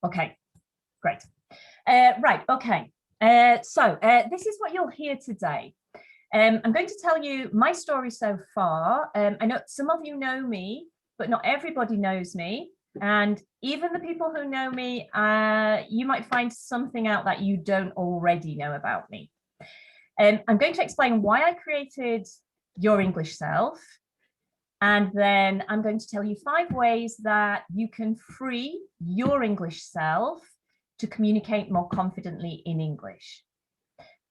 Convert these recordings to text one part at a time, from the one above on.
Okay, great. Right, okay. So this is what you'll hear today. I'm going to tell you my story so far. I know some of you know me, but not everybody knows me. And even the people who know me, you might find something out that you don't already know about me. I'm going to explain why I created Your English Self. And then I'm going to tell you 5 ways that you can free your English self to communicate more confidently in English.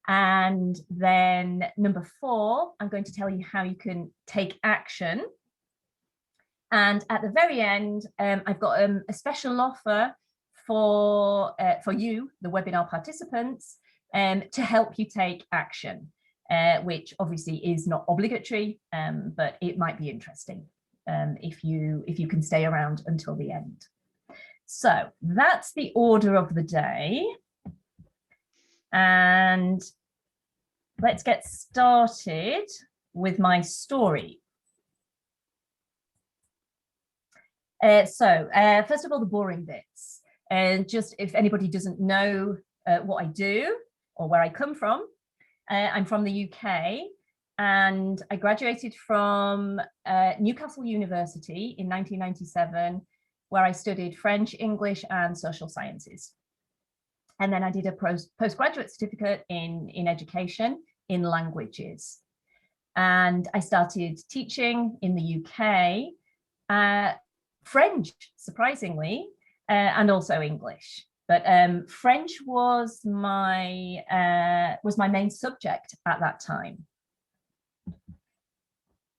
And then number 4, I'm going to tell you how you can take action. And at the very end, I've got a special offer for you, the webinar participants, to help you take action, which obviously is not obligatory, but it might be interesting if you can stay around until the end. So that's the order of the day. And let's get started with my story. First of all, the boring bits. Just if anybody doesn't know what I do or where I come from, I'm from the UK, and I graduated from Newcastle University in 1997, where I studied French, English, and social sciences. And then I did a postgraduate certificate in education in languages. And I started teaching in the UK, French, surprisingly, and also English. But French was my main subject at that time.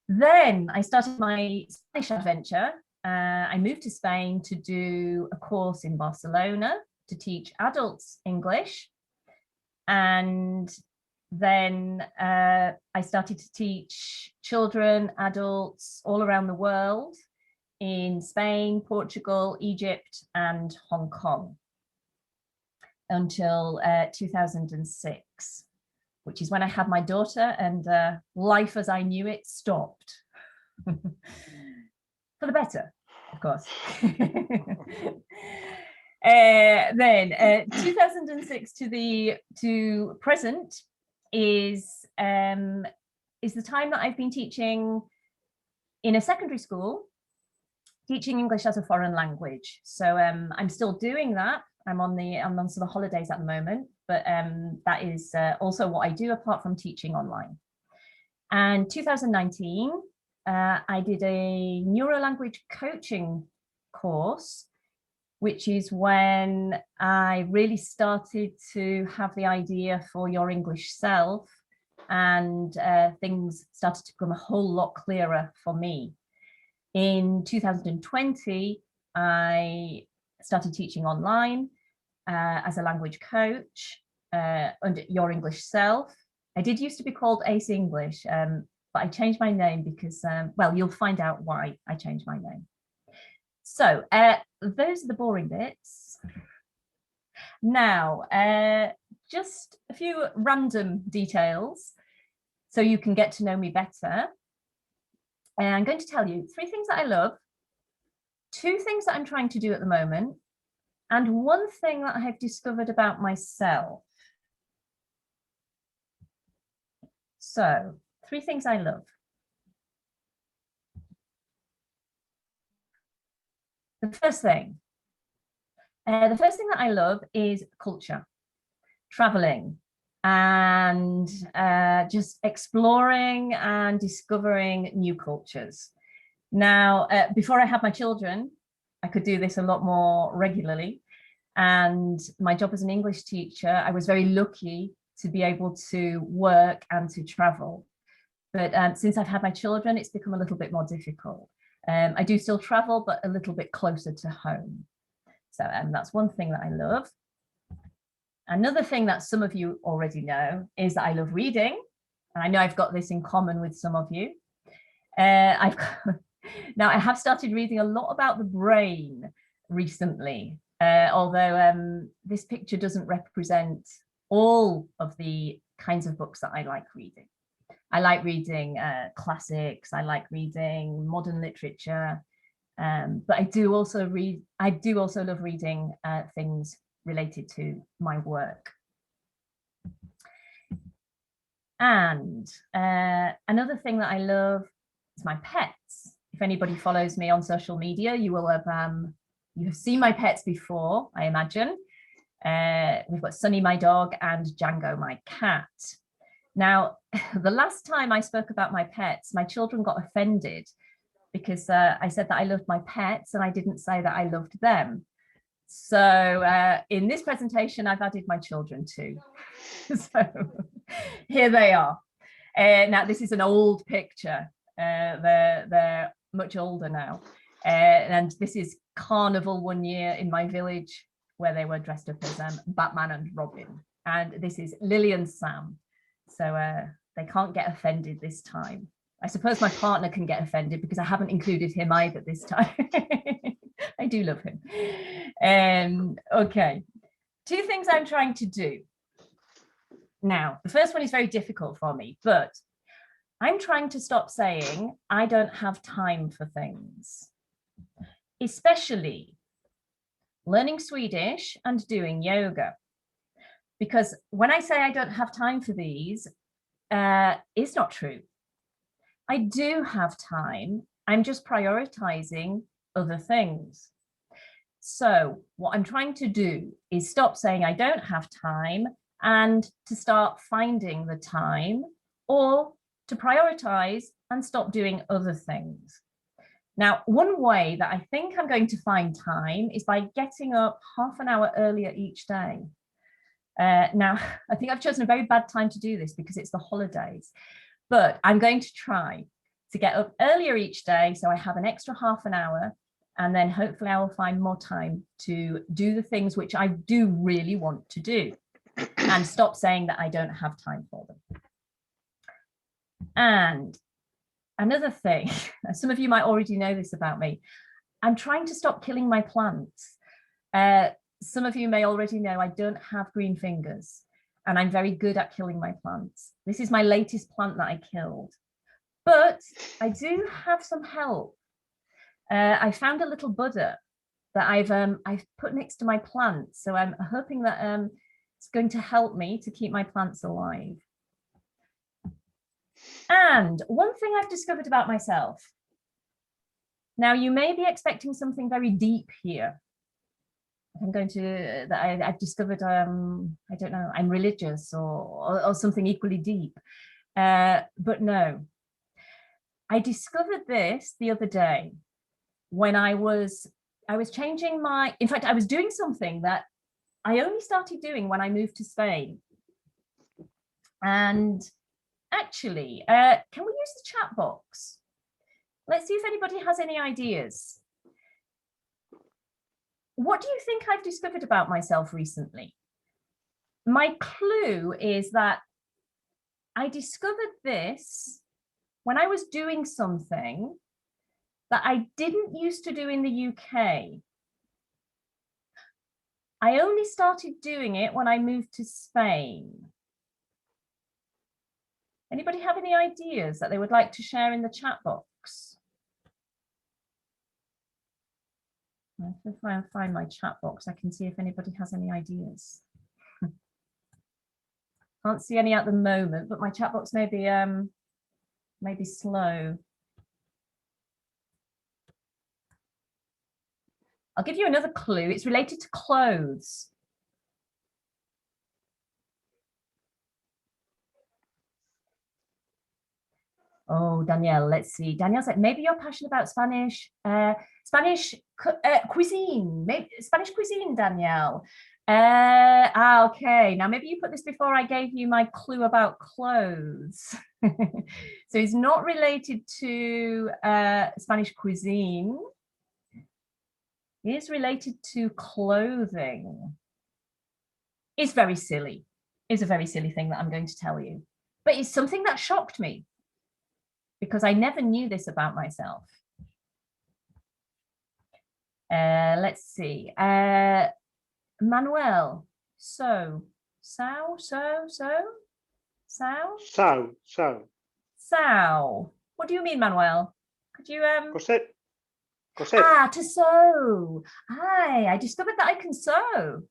Then I started my Spanish adventure. I moved to Spain to do a course in Barcelona to teach adults English. And then I started to teach children, adults all around the world in Spain, Portugal, Egypt, and Hong Kong until 2006, which is when I had my daughter, and life as I knew it stopped. For the better, of course. Then 2006 to present is the time that I've been teaching in a secondary school, teaching English as a foreign language. So I'm still doing that. I'm on sort of holidays at the moment, but that is also what I do apart from teaching online. And 2019, I did a neurolanguage coaching course, which is when I really started to have the idea for Your English Self, and things started to become a whole lot clearer for me. In 2020, I started teaching online as a language coach under Your English Self. I did used to be called Ace English, but I changed my name because, well, you'll find out why I changed my name. So those are the boring bits. Now, just a few random details so you can get to know me better. And I'm going to tell you 3 things that I love, 2 things that I'm trying to do at the moment, and 1 thing that I have discovered about myself. So 3 things I love. The first thing that I love is culture, traveling, and just exploring and discovering new cultures. Now, before I had my children, I could do this a lot more regularly. And my job as an English teacher, I was very lucky to be able to work and to travel. But since I've had my children, it's become a little bit more difficult. I do still travel, but a little bit closer to home. So that's 1 thing that I love. Another thing that some of you already know is that I love reading. And I know I've got this in common with some of you. Now, I have started reading a lot about the brain recently, although this picture doesn't represent all of the kinds of books that I like reading. I like reading classics. I like reading modern literature. But I do also love reading things related to my work. And another thing that I love is my pets. If anybody follows me on social media, you will have seen my pets before, I imagine. We've got Sunny, my dog, and Django, my cat. Now, the last time I spoke about my pets, my children got offended because I said that I loved my pets and I didn't say that I loved them. So in this presentation, I've added my children too. So here they are. Now, this is an old picture. They're much older now. And this is Carnival one year in my village where they were dressed up as Batman and Robin. And this is Lily and Sam. So they can't get offended this time. I suppose my partner can get offended because I haven't included him either this time. I do love him. Okay, 2 things I'm trying to do. Now, the first one is very difficult for me, but I'm trying to stop saying I don't have time for things, especially learning Swedish and doing yoga. Because when I say I don't have time for these, it's not true. I do have time. I'm just prioritizing other things. So what I'm trying to do is stop saying I don't have time and to start finding the time, or to prioritize and stop doing other things. Now, one way that I think I'm going to find time is by getting up half an hour earlier each day. Now, I think I've chosen a very bad time to do this because it's the holidays, but I'm going to try to get up earlier each day so I have an extra half an hour, and then hopefully I will find more time to do the things which I do really want to do and stop saying that I don't have time for them. And another thing, some of you might already know this about me, I'm trying to stop killing my plants. Some of you may already know I don't have green fingers and I'm very good at killing my plants. This is my latest plant that I killed, but I do have some help. I found a little Buddha that I've put next to my plants, so I'm hoping that it's going to help me to keep my plants alive. And one thing I've discovered about myself. Now, you may be expecting something very deep here. I'm going to, that I've discovered, I don't know, I'm religious or something equally deep. But no, I discovered this the other day when I was changing my, in fact, I was doing something that I only started doing when I moved to Spain. And actually, can we use the chat box? Let's see if anybody has any ideas. What do you think I've discovered about myself recently? My clue is that I discovered this when I was doing something that I didn't used to do in the UK. I only started doing it when I moved to Spain. Anybody have any ideas that they would like to share in the chat box? If I find my chat box, I can see if anybody has any ideas. Can't see any at the moment, but my chat box may be slow. I'll give you another clue. It's related to clothes. Oh, Danielle, let's see. Danielle said, maybe you're passionate about Spanish, cuisine, maybe Spanish cuisine, Danielle. Okay, now maybe you put this before I gave you my clue about clothes. So it's not related to Spanish cuisine. It is related to clothing. It's very silly. It's a very silly thing that I'm going to tell you, but it's something that shocked me, because I never knew this about myself. Let's see. Manuel, so. What do you mean, Manuel? Could you Coser. Ah, to sew. Aye, I discovered that I can sew.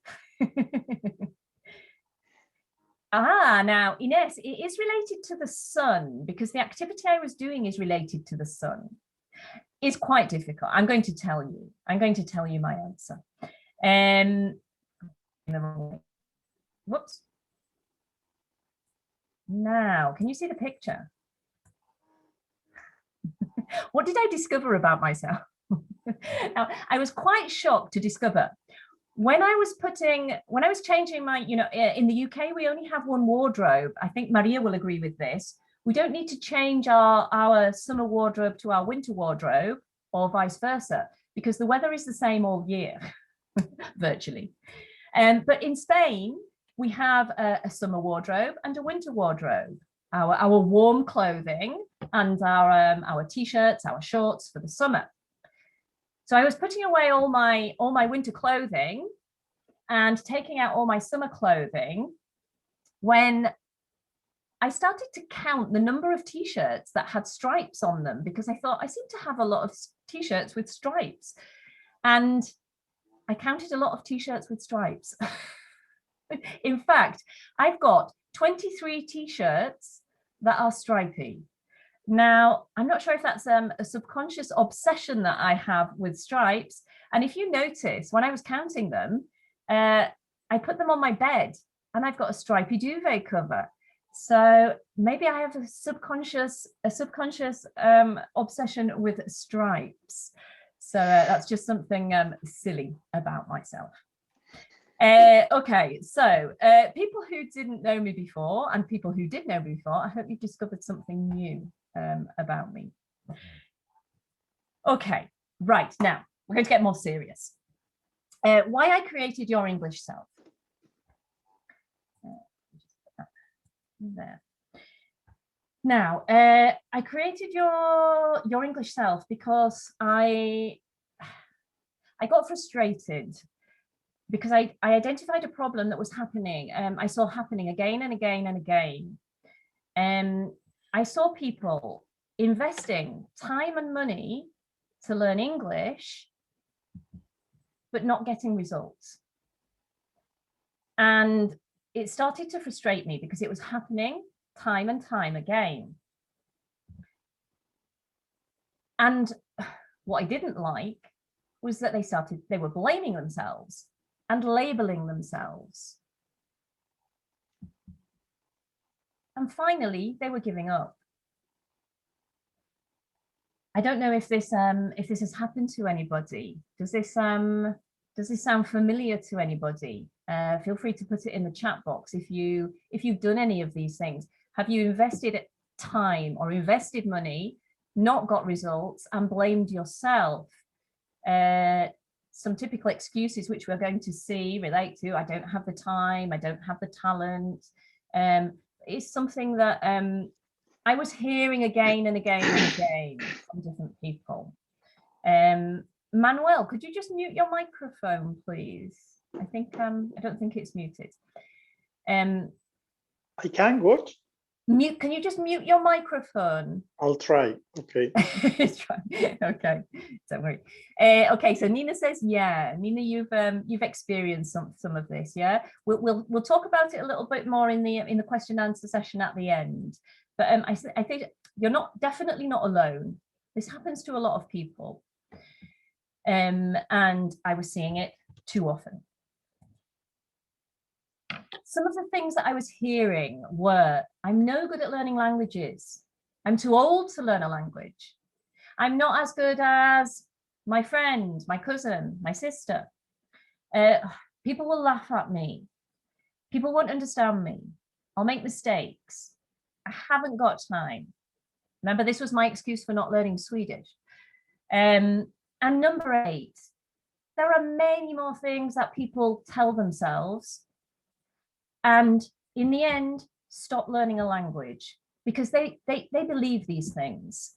Now, Ines, it is related to the sun because the activity I was doing is related to the sun. It's quite difficult. I'm going to tell you. I'm going to tell you my answer. Whoops. Now, can you see the picture? What did I discover about myself? Now, I was quite shocked to discover when I was changing my, in the UK, we only have one wardrobe. I think Maria will agree with this. We don't need to change our summer wardrobe to our winter wardrobe or vice versa, because the weather is the same all year, virtually. But in Spain, we have a summer wardrobe and a winter wardrobe. Our warm clothing and our t-shirts, our shorts for the summer. So I was putting away all my winter clothing and taking out all my summer clothing when I started to count the number of t-shirts that had stripes on them, because I thought I seem to have a lot of t-shirts with stripes. And I counted a lot of t-shirts with stripes. In fact, I've got 23 t-shirts that are stripy. Now, I'm not sure if that's a subconscious obsession that I have with stripes. And if you notice, when I was counting them, I put them on my bed and I've got a stripy duvet cover. So maybe I have a subconscious obsession with stripes. So that's just something silly about myself. Okay, so people who didn't know me before and people who did know me before, I hope you've discovered something new about me. Okay, right, now we're going to get more serious. Why I created Your English Self. There. Now, I created your English Self because I got frustrated because I identified a problem that was happening. I saw happening again and again and again. I saw people investing time and money to learn English, but not getting results. And it started to frustrate me because it was happening time and time again. And what I didn't like was that they were blaming themselves and labeling themselves. And finally, they were giving up. I don't know if this has happened to anybody. Does this sound familiar to anybody? Feel free to put it in the chat box if you've done any of these things. Have you invested time or invested money, not got results, and blamed yourself? Some typical excuses which we're going to see relate to: I don't have the time, I don't have the talent. It's something that I was hearing again and again and again from different people. Manuel, could you just mute your microphone, please? I don't think it's muted. I can what? Mute. Can you just mute your microphone? I'll try. Okay. Okay. Don't worry. Okay. So Nina says, yeah. Nina, you've experienced some of this. Yeah. We'll talk about it a little bit more in the question and answer session at the end. But I think you're definitely not alone. This happens to a lot of people. And I was seeing it too often. Some of the things that I was hearing were, I'm no good at learning languages. I'm too old to learn a language. I'm not as good as my friend, my cousin, my sister. People will laugh at me. People won't understand me. I'll make mistakes. I haven't got time. Remember, this was my excuse for not learning Swedish. And number 8, there are many more things that people tell themselves, and in the end, stop learning a language because they believe these things.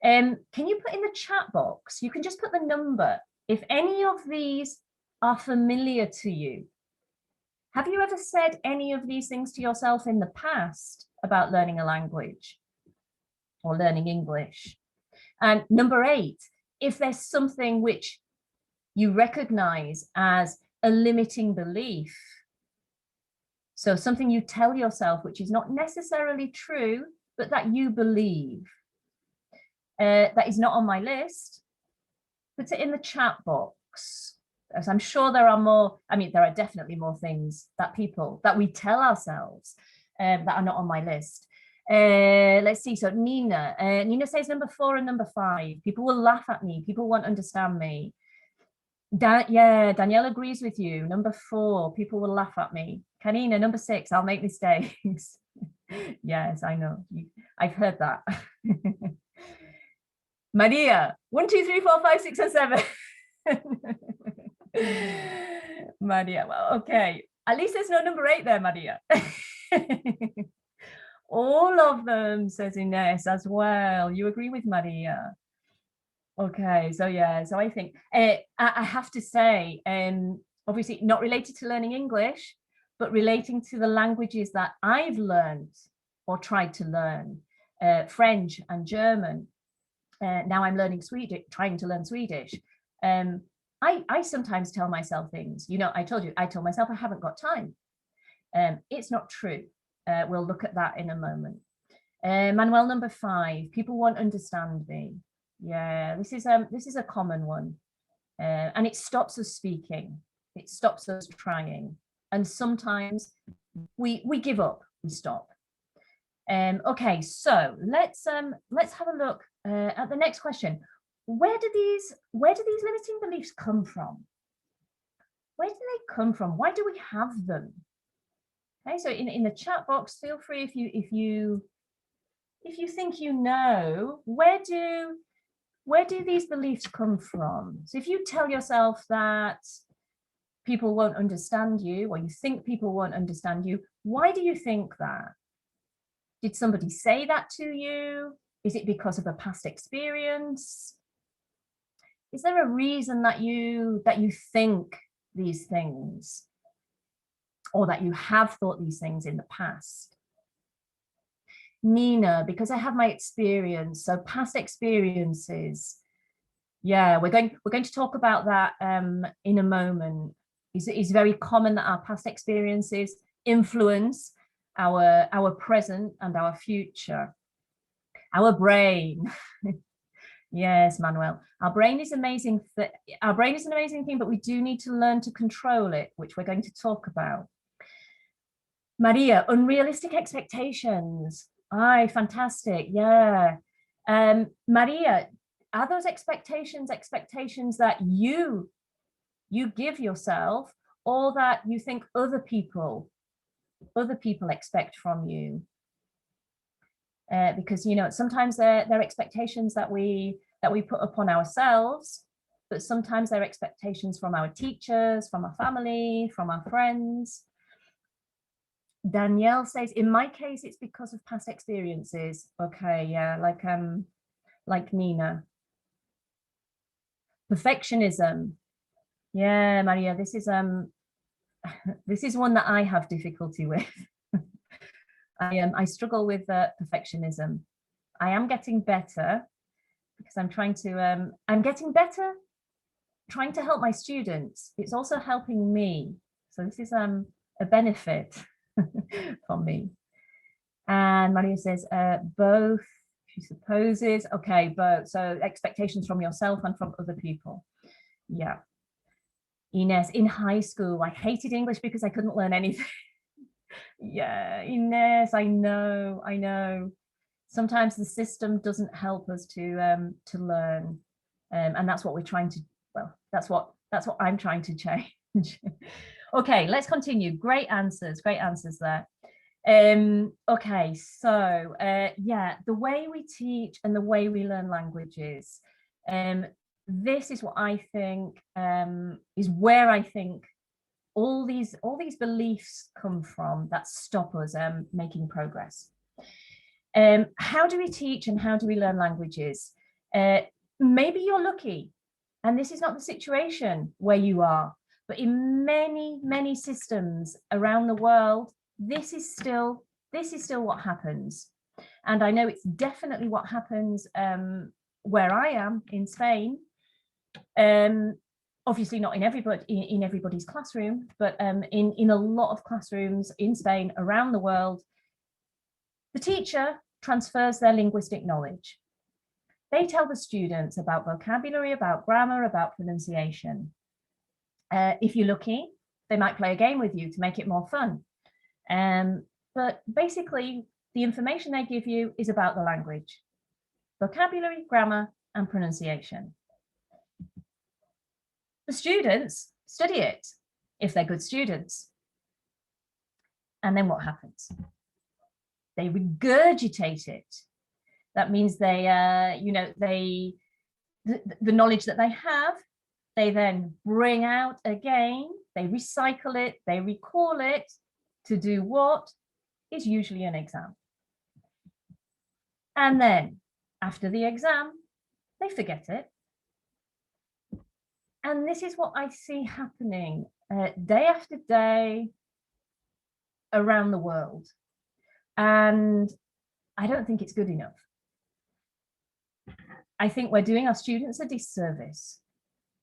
Can you put in the chat box? You can just put the number if any of these are familiar to you. Have you ever said any of these things to yourself in the past about learning a language or learning English? And number 8, if there's something which you recognize as a limiting belief, so something you tell yourself which is not necessarily true, but that you believe, that is not on my list, put it in the chat box. As I'm sure there are more, I mean, there are definitely more things that we tell ourselves that are not on my list. Let's see, so Nina says number 4 and number 5. People will laugh at me, people won't understand me. Yeah, Danielle agrees with you. Number 4, people will laugh at me. Kanina, number 6, I'll make mistakes. Yes, I know. I've heard that. Maria, 1, 2, 3, 4, 5, 6, and 7. Maria, well, okay. At least there's no number 8 there, Maria. All of them, says Ines as well. You agree with Maria? Okay, so yeah, so I think I have to say, obviously not related to learning English, but relating to the languages that I've learned or tried to learn, French and German. Now I'm learning Swedish, trying to learn Swedish. I sometimes tell myself things, you know, I told myself I haven't got time. It's not true. We'll look at that in a moment. Manuel, number 5, people won't understand me. Yeah, this is a common one, and it stops us speaking. It stops us trying, and sometimes we give up. We stop. Okay, so let's have a look at the next question. Where do these limiting beliefs come from? Where do they come from? Why do we have them? Okay, so in the chat box, feel free if you think you know, where do these beliefs come from? So if you tell yourself that people won't understand you, or you think people won't understand you, why do you think that? Did somebody say that to you? Is it because of a past experience? Is there a reason that you think these things, or that you have thought these things in the past? Nina, because I have my experience, so past experiences. Yeah, we're going to talk about that in a moment. It's very common that our past experiences influence our present and our future. Our brain. Yes, Manuel. Our brain is amazing. Our brain is an amazing thing, but we do need to learn to control it, which we're going to talk about. Maria, unrealistic expectations. Aye, fantastic. Yeah. Maria, are those expectations that you give yourself, or that you think other people expect from you? Because, you know, sometimes they're expectations that we put upon ourselves, but sometimes they're expectations from our teachers, from our family, from our friends. Danielle says, in my case, it's because of past experiences. Okay, yeah, like Nina. Perfectionism. Yeah, Maria, this is one that I have difficulty with. I struggle with perfectionism. I am getting better, because I'm getting better trying to help my students. It's also helping me. So this is a benefit for me. And Maria says, both, she supposes. Okay, both. So expectations from yourself and from other people. Yeah. Ines, in high school, I hated English because I couldn't learn anything. Yeah, Ines, I know. Sometimes the system doesn't help us to learn, and that's what we're trying to. Well, that's what I'm trying to change. Okay, let's continue. Great answers there. Okay, so yeah, the way we teach and the way we learn languages. This is what I think is where I think all these beliefs come from that stop us making progress. How do we teach and how do we learn languages? Maybe you're lucky and this is not the situation where you are, but in many systems around the world, this is still what happens. And I know it's definitely what happens where I am in Spain. Obviously not in everybody's classroom, but in a lot of classrooms in Spain, around the world, the teacher transfers their linguistic knowledge. They tell the students about vocabulary, about grammar, about pronunciation. If you're lucky, they might play a game with you to make it more fun. But basically, the information they give you is about the language, vocabulary, grammar, and pronunciation. The students study it if they're good students. And then what happens? They regurgitate it. That means they, the knowledge that they have, they then bring out again, they recycle it, they recall it to do what is usually an exam. And then after the exam, they forget it. And this is what I see happening day after day around the world. And I don't think it's good enough. I think we're doing our students a disservice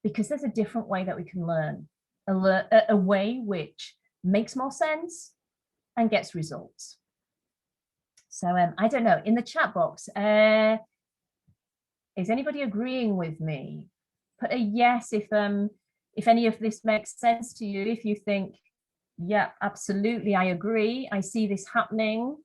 because there's a different way that we can learn, a way which makes more sense and gets results. So I don't know, in the chat box, is anybody agreeing with me? Put a yes if any of this makes sense to you, if you think, yeah, absolutely, I agree, I see this happening.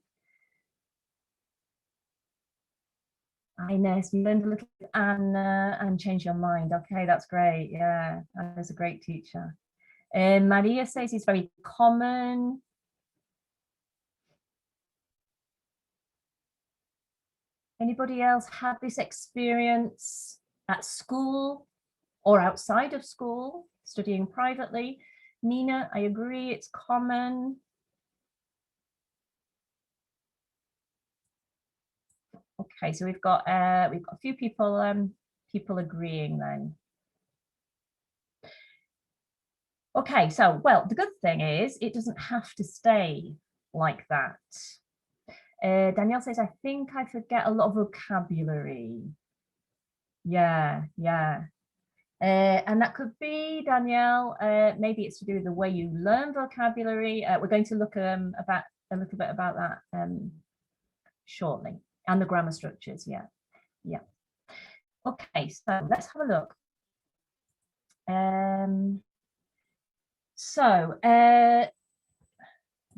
Ines, you learned a little bit and changed your mind. Okay, that's great. Yeah, Anna's a great teacher. Maria says it's very common. Anybody else had this experience at school or outside of school, studying privately? Nina, I agree, it's common. Okay, so we've got a few people agreeing then. Okay, so well, the good thing is it doesn't have to stay like that. Danielle says, I think I forget a lot of vocabulary. Yeah. And that could be, Danielle, maybe it's to do with the way you learn vocabulary. We're going to look a little bit about that shortly, and the grammar structures. Yeah. Okay, so let's have a look.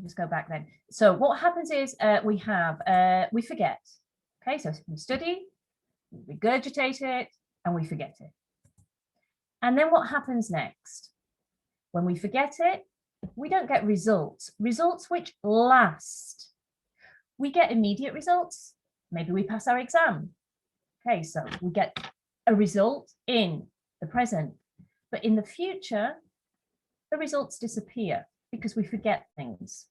Just go back then. So what happens is we forget. Okay, so we study, we regurgitate it, and we forget it. And then what happens next? When we forget it, we don't get results which last. We get immediate results. Maybe we pass our exam. Okay, so we get a result in the present, but in the future, the results disappear because we forget things.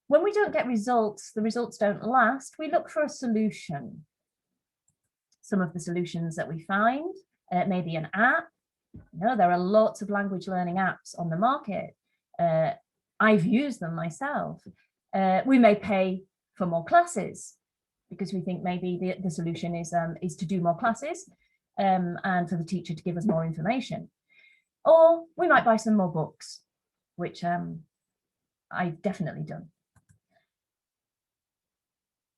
When we don't get results, the results don't last, we look for a solution. Some of the solutions that we find, maybe an app. There are lots of language learning apps on the market. I've used them myself. We may pay for more classes because we think maybe the solution is to do more classes and for the teacher to give us more information. Or we might buy some more books, which I've definitely done.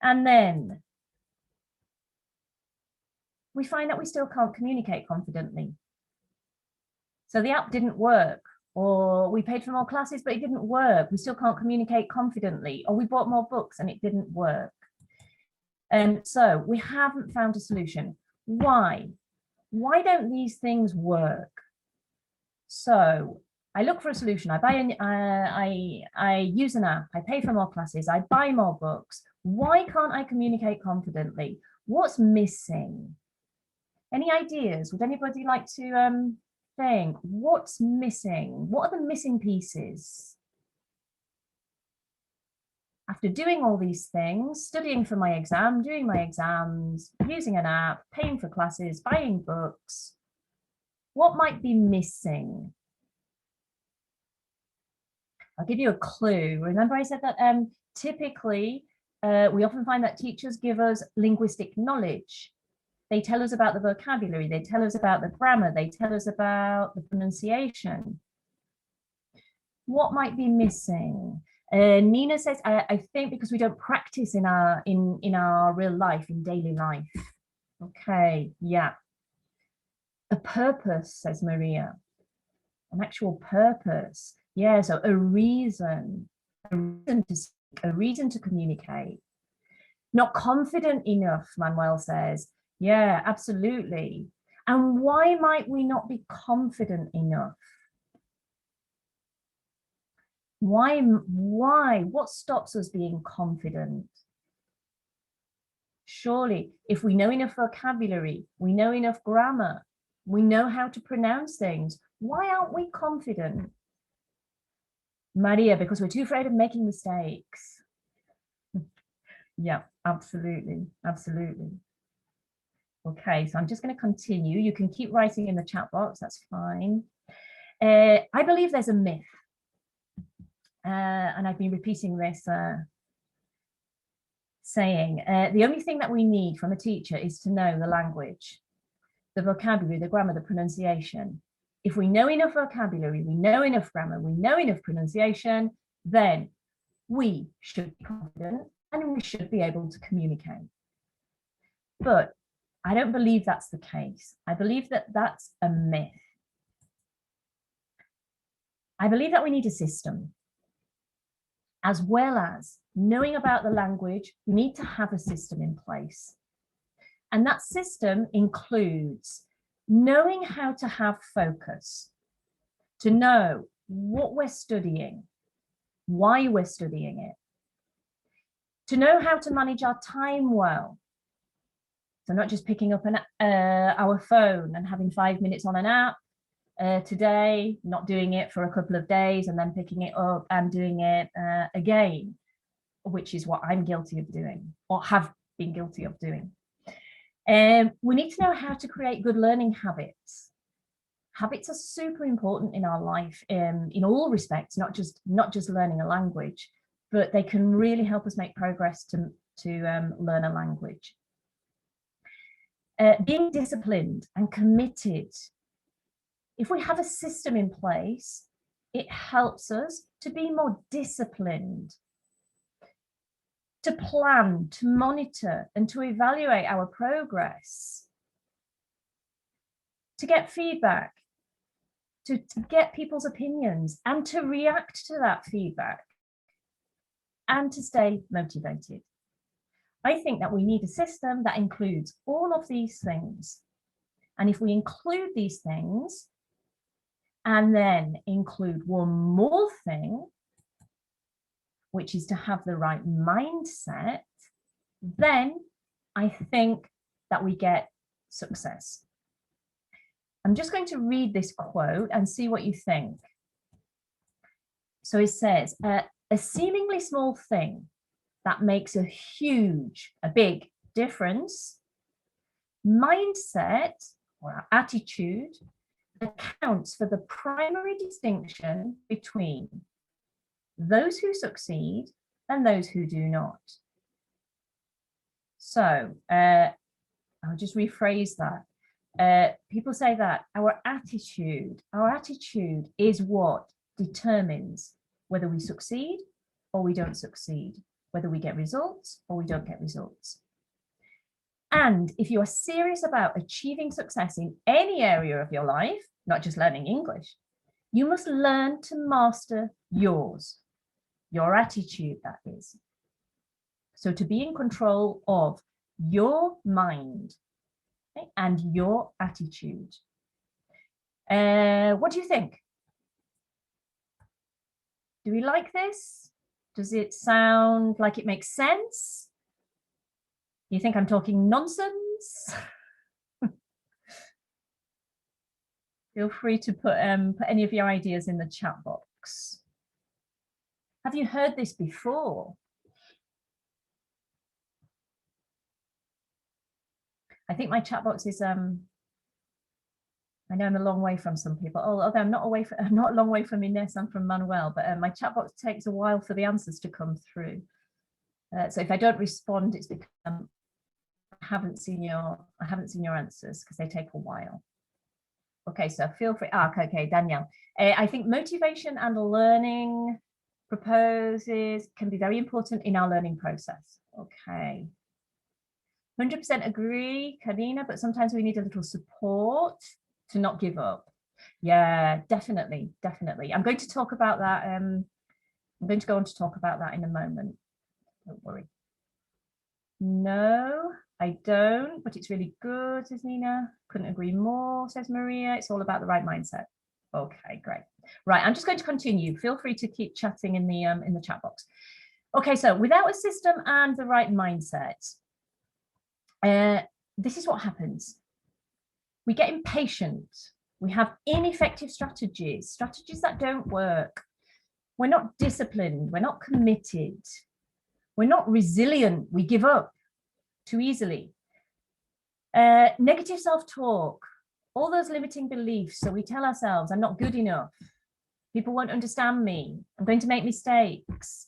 And then we find that we still can't communicate confidently. So the app didn't work, or we paid for more classes, but it didn't work. We still can't communicate confidently, or we bought more books and it didn't work. And so we haven't found a solution. Why? Why don't these things work? So I look for a solution. I use an app. I pay for more classes. I buy more books. Why can't I communicate confidently? What's missing? Any ideas? Would anybody like to think? What's missing? What are the missing pieces? After doing all these things, studying for my exam, doing my exams, using an app, paying for classes, buying books, what might be missing? I'll give you a clue. Remember I said that typically we often find that teachers give us linguistic knowledge. They tell us about the vocabulary, they tell us about the grammar, they tell us about the pronunciation. What might be missing? Nina says, I think because we don't practice in our real life, in daily life. Okay, yeah. A purpose, says Maria. An actual purpose. Yeah, so a reason to speak, a reason to communicate. Not confident enough, Manuel says. Yeah, absolutely. And why might we not be confident enough? Why? What stops us being confident? Surely, if we know enough vocabulary, we know enough grammar, we know how to pronounce things, why aren't we confident? Maria, because we're too afraid of making mistakes. Yeah, absolutely, absolutely. Okay, so I'm just going to continue. You can keep writing in the chat box, that's fine. I believe there's a myth, and I've been repeating this saying, the only thing that we need from a teacher is to know the language, the vocabulary, the grammar, the pronunciation. If we know enough vocabulary, we know enough grammar, we know enough pronunciation, then we should be confident and we should be able to communicate. But I don't believe that's the case. I believe that that's a myth. I believe that we need a system. As well as knowing about the language, we need to have a system in place. And that system includes knowing how to have focus, to know what we're studying, why we're studying it, to know how to manage our time well. So not just picking up our phone and having 5 minutes on an app today, not doing it for a couple of days and then picking it up and doing it again, which is what I'm guilty of doing or have been guilty of doing. We need to know how to create good learning habits. Habits are super important in our life in all respects, not just learning a language, but they can really help us make progress to learn a language. Being disciplined and committed. If we have a system in place, it helps us to be more disciplined, to plan, to monitor, and to evaluate our progress, to get feedback, to get people's opinions, and to react to that feedback, and to stay motivated. I think that we need a system that includes all of these things. And if we include these things, and then include one more thing, which is to have the right mindset, then I think that we get success. I'm just going to read this quote and see what you think. So it says, a seemingly small thing that makes a big difference, mindset or attitude accounts for the primary distinction between those who succeed and those who do not. So I'll just rephrase that. People say that our attitude is what determines whether we succeed or we don't succeed, whether we get results or we don't get results. And if you are serious about achieving success in any area of your life, not just learning English, you must learn to master yours, your attitude, that is. So to be in control of your mind, okay, and your attitude. What do you think? Do we like this? Does it sound like it makes sense? You think I'm talking nonsense? Feel free to put any of your ideas in the chat box. Have you heard this before? I think my chat box is, I know I'm a long way from some people, although I'm not a long way from Ines, I'm from Manuel, but my chat box takes a while for the answers to come through. So if I don't respond, it's because I'm haven't seen your answers because they take a while. Okay, so feel free. Okay, Danielle. I think motivation and learning proposes can be very important in our learning process. Okay. 100% agree, Karina, but sometimes we need a little support to not give up. Yeah, definitely, definitely. I'm going to talk about that. I'm going to go on to talk about that in a moment. Don't worry. No, I don't, but it's really good, says Nina. Couldn't agree more, says Maria. It's all about the right mindset. Okay, great. Right, I'm just going to continue. Feel free to keep chatting in the chat box. Okay, so without a system and the right mindset, this is what happens. We get impatient. We have ineffective strategies that don't work. We're not disciplined. We're not committed. We're not resilient. We give up too easily. Negative self-talk, all those limiting beliefs. So we tell ourselves, I'm not good enough. People won't understand me. I'm going to make mistakes.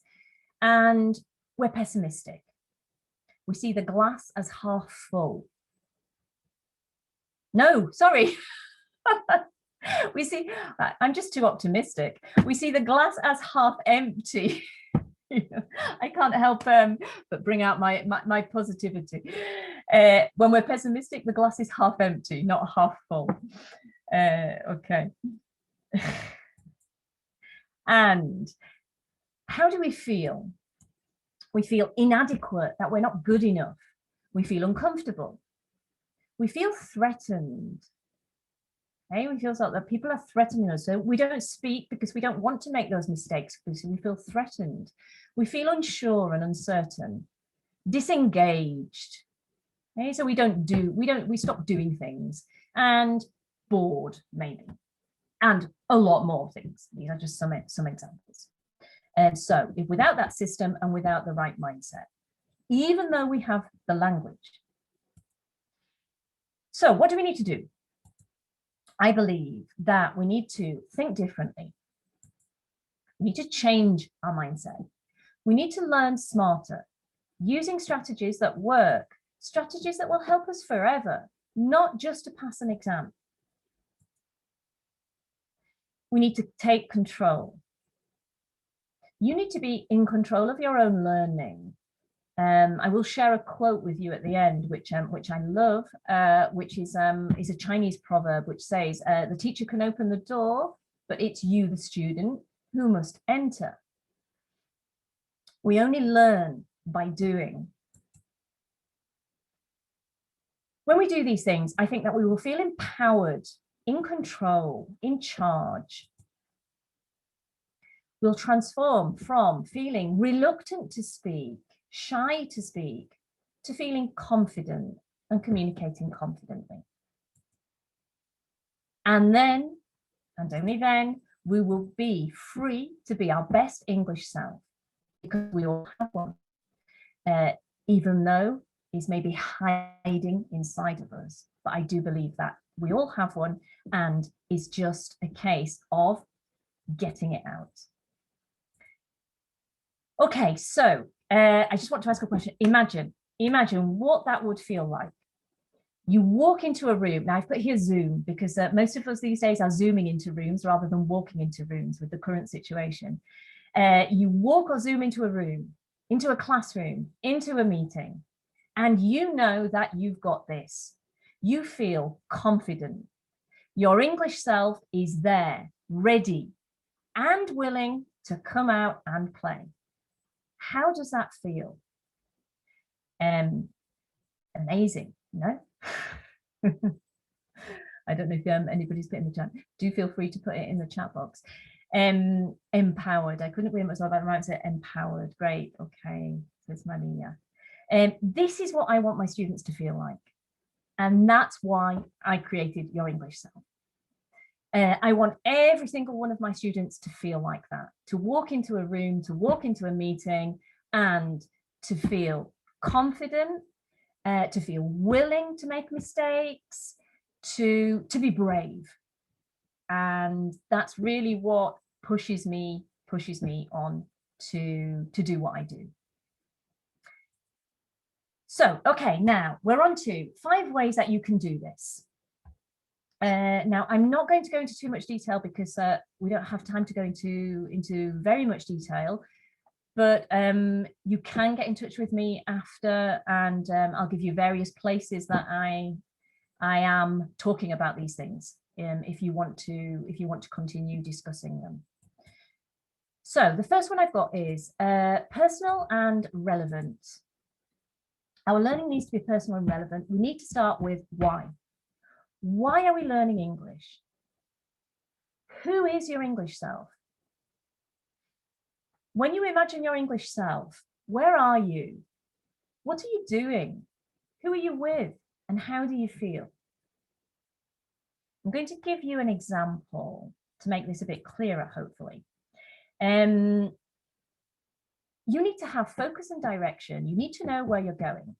And we're pessimistic. We see the glass as half full. No, sorry. We see, I'm just too optimistic. We see the glass as half empty. I can't help but bring out my positivity. When we're pessimistic, the glass is half empty, not half full. Okay. And how do we feel? We feel inadequate, that we're not good enough. We feel uncomfortable. We feel threatened. Okay? We feel like that people are threatening us. So we don't speak because we don't want to make those mistakes because we feel threatened. We feel unsure and uncertain, disengaged. Okay? So we stop doing things, and bored maybe, and a lot more things. These are just some examples. And so if without that system and without the right mindset, even though we have the language. So what do we need to do? I believe that we need to think differently. We need to change our mindset. We need to learn smarter, using strategies that work, strategies that will help us forever, not just to pass an exam. We need to take control. You need to be in control of your own learning. I will share a quote with you at the end, which I love, which is a Chinese proverb, which says, the teacher can open the door, but it's you, the student, who must enter. We only learn by doing. When we do these things, I think that we will feel empowered, in control, in charge. We'll transform from feeling reluctant to speak, shy to speak, to feeling confident and communicating confidently. And then, and only then, we will be free to be our best English self, because we all have one, even though it's maybe hiding inside of us. But I do believe that we all have one, and it's just a case of getting it out. Okay, so I just want to ask a question. Imagine what that would feel like. You walk into a room. Now I've put here Zoom because most of us these days are Zooming into rooms rather than walking into rooms with the current situation. You walk or Zoom into a room, into a classroom, into a meeting, and you know that you've got this. You feel confident. Your English self is there, ready and willing to come out and play. How does that feel? Amazing, no? I don't know if anybody's put in the chat. Do feel free to put it in the chat box. Empowered. I couldn't agree much more about the mindset. Empowered. Great. Okay. Says Maria. This is what I want my students to feel like. And that's why I created Your English Self. I want every single one of my students to feel like that, to walk into a room, to walk into a meeting, and to feel confident, to feel willing to make mistakes, to be brave. And that's really what pushes me on to do what I do. So, okay, now we're on to 5 ways that you can do this. Now, I'm not going to go into too much detail because we don't have time to go into very much detail, but you can get in touch with me after, and I'll give you various places that I am talking about these things if you want to continue discussing them. So the first one I've got is personal and relevant. Our learning needs to be personal and relevant. We need to start with why. Why are we learning English? Who is your English self? When you imagine your English self, where are you? What are you doing? Who are you with? And how do you feel? I'm going to give you an example to make this a bit clearer, hopefully. You need to have focus and direction. You need to know where you're going.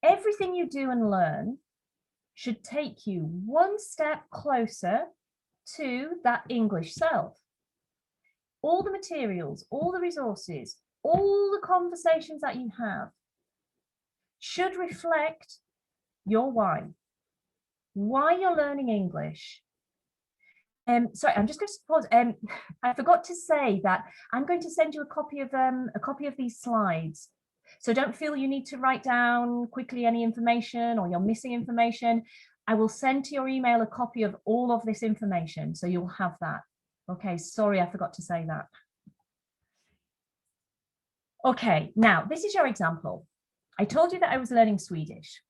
Everything you do and learn should take you one step closer to that English self. All the materials, all the resources, all the conversations that you have should reflect your why you're learning English. Sorry, I'm just going to pause. I forgot to say that I'm going to send you a copy of these slides. So don't feel you need to write down quickly any information or you're missing information. I will send to your email a copy of all of this information, so you'll have that. Okay, sorry, I forgot to say that. Okay, now this is your example. I told you that I was learning Swedish,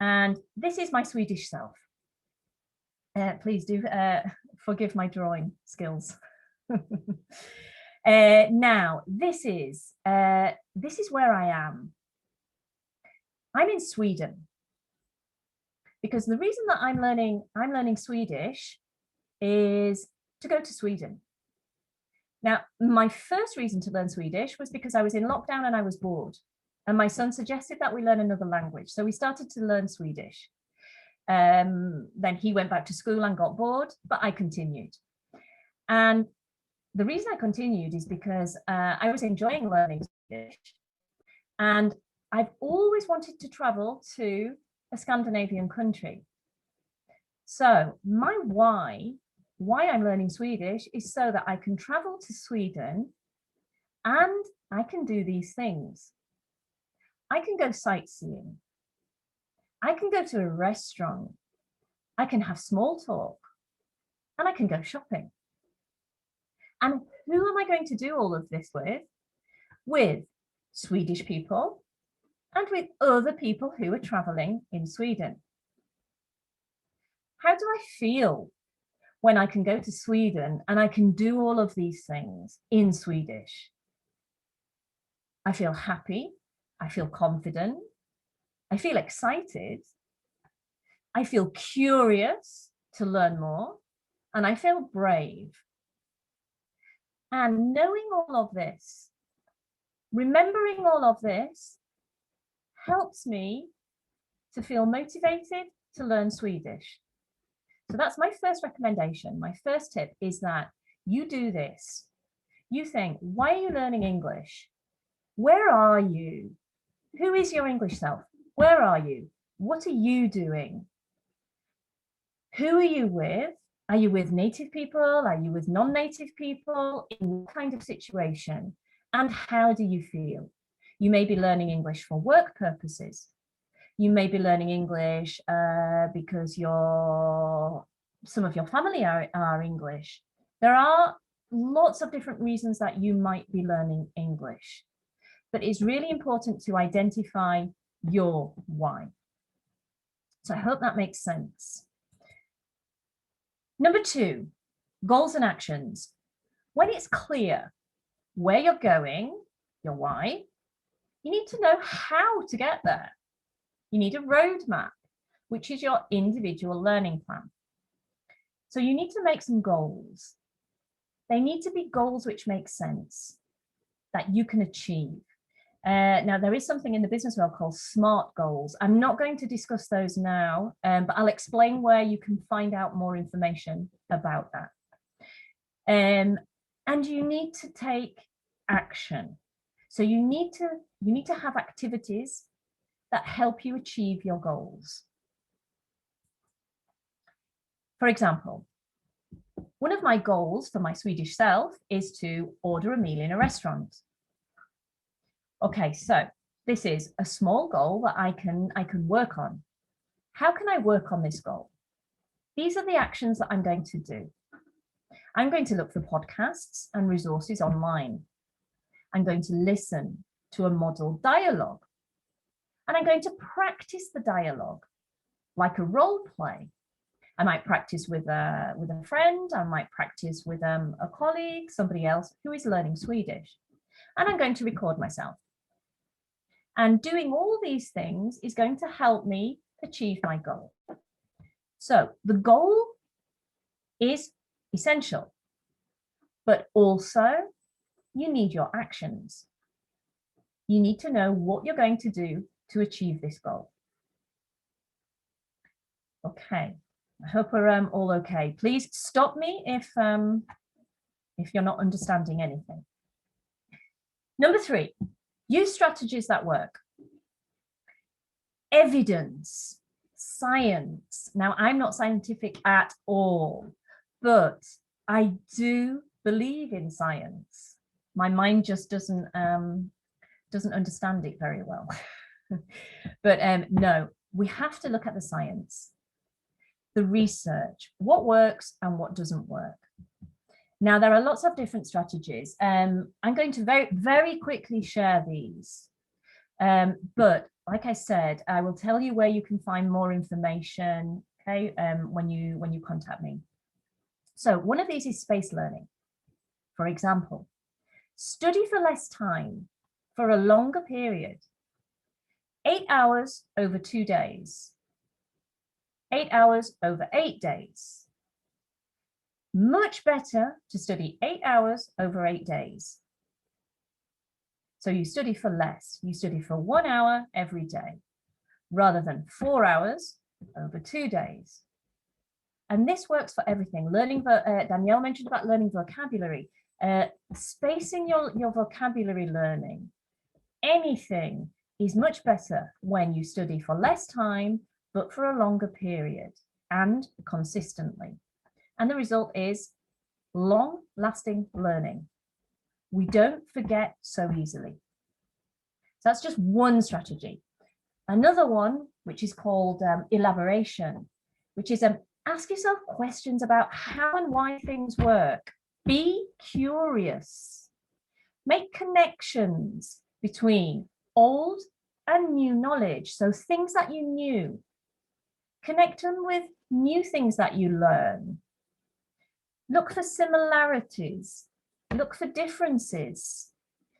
and this is my Swedish self. Please do forgive my drawing skills. Now, this is where I am. I'm in Sweden because the reason that I'm learning Swedish is to go to Sweden. Now, my first reason to learn Swedish was because I was in lockdown and I was bored, and my son suggested that we learn another language, so we started to learn Swedish. Then he went back to school and got bored, but I continued. And the reason I continued is because I was enjoying learning Swedish, and I've always wanted to travel to a Scandinavian country. So my why I'm learning Swedish is so that I can travel to Sweden and I can do these things. I can go sightseeing. I can go to a restaurant. I can have small talk, and I can go shopping. And who am I going to do all of this with? With Swedish people and with other people who are traveling in Sweden. How do I feel when I can go to Sweden and I can do all of these things in Swedish? I feel happy. I feel confident. I feel excited. I feel curious to learn more, and I feel brave. And knowing all of this, remembering all of this, helps me to feel motivated to learn Swedish. So that's my first recommendation. My first tip is that you do this. You think, why are you learning English? Where are you? Who is your English self? Where are you? What are you doing? Who are you with? Are you with native people? Are you with non-native people? In what kind of situation? And how do you feel? You may be learning English for work purposes. You may be learning English because some of your family are English. There are lots of different reasons that you might be learning English, but it's really important to identify your why. So I hope that makes sense. Number 2, goals and actions. When it's clear where you're going, your why, you need to know how to get there. You need a roadmap, which is your individual learning plan. So you need to make some goals. They need to be goals which make sense, that you can achieve. Now, there is something in the business world called SMART goals. I'm not going to discuss those now, but I'll explain where you can find out more information about that. And you need to take action. So you need to have activities that help you achieve your goals. For example, one of my goals for my Swedish self is to order a meal in a restaurant. Okay, so this is a small goal that I can work on. How can I work on this goal? These are the actions that I'm going to do. I'm going to look for podcasts and resources online. I'm going to listen to a model dialogue. And I'm going to practice the dialogue like a role play. I might practice with a friend. I might practice with a colleague, somebody else who is learning Swedish. And I'm going to record myself. And doing all these things is going to help me achieve my goal. So the goal is essential, but also you need your actions. You need to know what you're going to do to achieve this goal. Okay, I hope we're all okay. Please stop me if you're not understanding anything. Number 3, use strategies that work. Evidence, science. Now, I'm not scientific at all, but I do believe in science. My mind just doesn't understand it very well. But no, we have to look at the science, the research, what works and what doesn't work. Now, there are lots of different strategies. I'm going to very, very quickly share these. But like I said, I will tell you where you can find more information, okay, when you contact me. So one of these is space learning. For example, study for less time for a longer period. 8 hours over 2 days. 8 hours over 8 days. Much better to study 8 hours over 8 days. So you study for less. You study for 1 hour every day, rather than 4 hours over 2 days. And this works for everything. Danielle mentioned about learning vocabulary. Spacing your vocabulary learning. Anything is much better when you study for less time, but for a longer period and consistently. And the result is long-lasting learning. We don't forget so easily. So that's just one strategy. Another one, which is called elaboration, which is ask yourself questions about how and why things work. Be curious. Make connections between old and new knowledge. So things that you knew. Connect them with new things that you learn. Look for similarities. Look for differences